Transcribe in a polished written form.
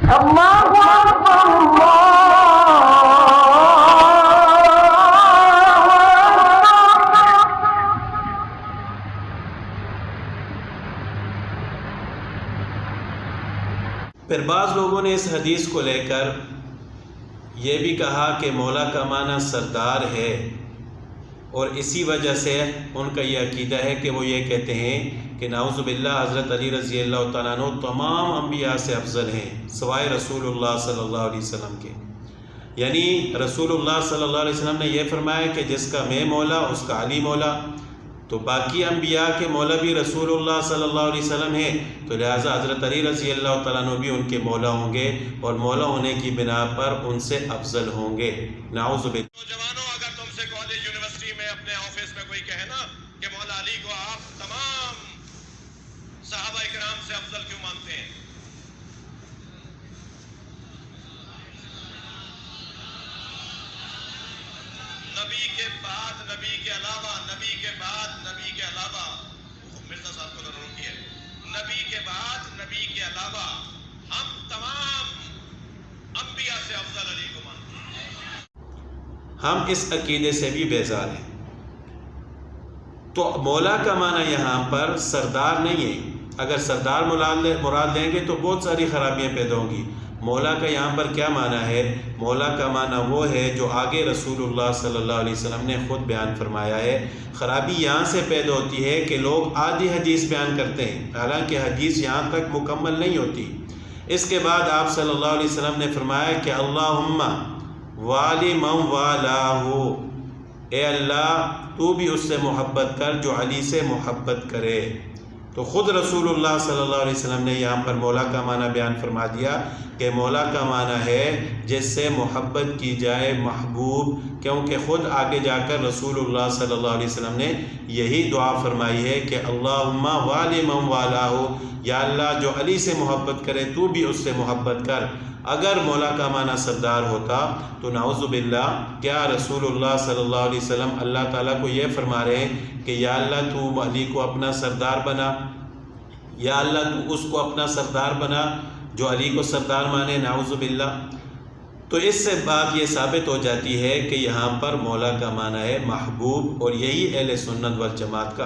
پھر بعض لوگوں نے اس حدیث کو لے کر یہ بھی کہا کہ مولا کا معنی سردار ہے، اور اسی وجہ سے ان کا یہ عقیدہ ہے کہ وہ یہ کہتے ہیں کہ نعوذ باللہ حضرت علی رضی اللہ تعالیٰ عنہ تمام انبیاء سے افضل ہیں سوائے رسول اللہ صلی اللہ علیہ وسلم کے۔ یعنی رسول اللہ صلی اللہ علیہ وسلم نے یہ فرمایا کہ جس کا میں مولا اس کا علی مولا، تو باقی انبیاء کے مولا بھی رسول اللہ صلی اللہ علیہ وسلم ہیں، تو لہٰذا حضرت علی رضی اللہ تعالیٰ عنہ بھی ان کے مولا ہوں گے، اور مولا ہونے کی بنا پر ان سے افضل ہوں گے۔ نعوذ باللہ۔ نوجوانوں، اگر تم سے کالج یونیورسٹی میں اپنے آفس میں کوئی کہے نا کہ مولا علی کو آپ تمام صحابہ کرام سے افضل کیوں مانتے ہیں، نبی کے بعد، نبی کے علاوہ، نبی کے بعد، نبی کے علاوہ، مرزا صاحب کو ضرور کی ہے، نبی کے بعد، نبی کے علاوہ ہم تمام انبیاء سے افضل علی کو مانتے ہیں۔ ہم اس عقیدے سے بھی بیزار ہیں۔ تو مولا کا معنی یہاں پر سردار نہیں ہے۔ اگر سردار مراد لیں گے تو بہت ساری خرابیاں پیدا ہوں گی۔ مولا کا یہاں پر کیا معنی ہے؟ مولا کا معنی وہ ہے جو آگے رسول اللہ صلی اللہ علیہ وسلم نے خود بیان فرمایا ہے۔ خرابی یہاں سے پیدا ہوتی ہے کہ لوگ آدھی حدیث بیان کرتے ہیں، حالانکہ حدیث یہاں تک مکمل نہیں ہوتی۔ اس کے بعد آپ صلی اللہ علیہ وسلم نے فرمایا کہ اللہم والی من والاہ، اے اللہ تو بھی اس سے محبت کر جو علی سے محبت کرے۔ تو خود رسول اللہ صلی اللہ علیہ وسلم نے یہاں پر مولا کا معنی بیان فرما دیا کہ مولا کا معنی ہے جس سے محبت کی جائے، محبوب، کیونکہ خود آگے جا کر رسول اللہ صلی اللہ علیہ وسلم نے یہی دعا فرمائی ہے کہ اللہم والی من والاہ، یا اللہ جو علی سے محبت کرے تو بھی اس سے محبت کر۔ اگر مولا کا معنی سردار ہوتا تو نعوذ باللہ کیا رسول اللہ صلی اللہ علیہ وسلم اللہ تعالیٰ کو یہ فرما رہے ہیں کہ یا اللہ تو علی کو اپنا سردار بنا، یا اللہ تو اس کو اپنا سردار بنا جو علی کو سردار مانے؟ نعوذ باللہ۔ تو اس سے بات یہ ثابت ہو جاتی ہے کہ یہاں پر مولا کا معنی ہے محبوب، اور یہی اہل سنت والجماعت کا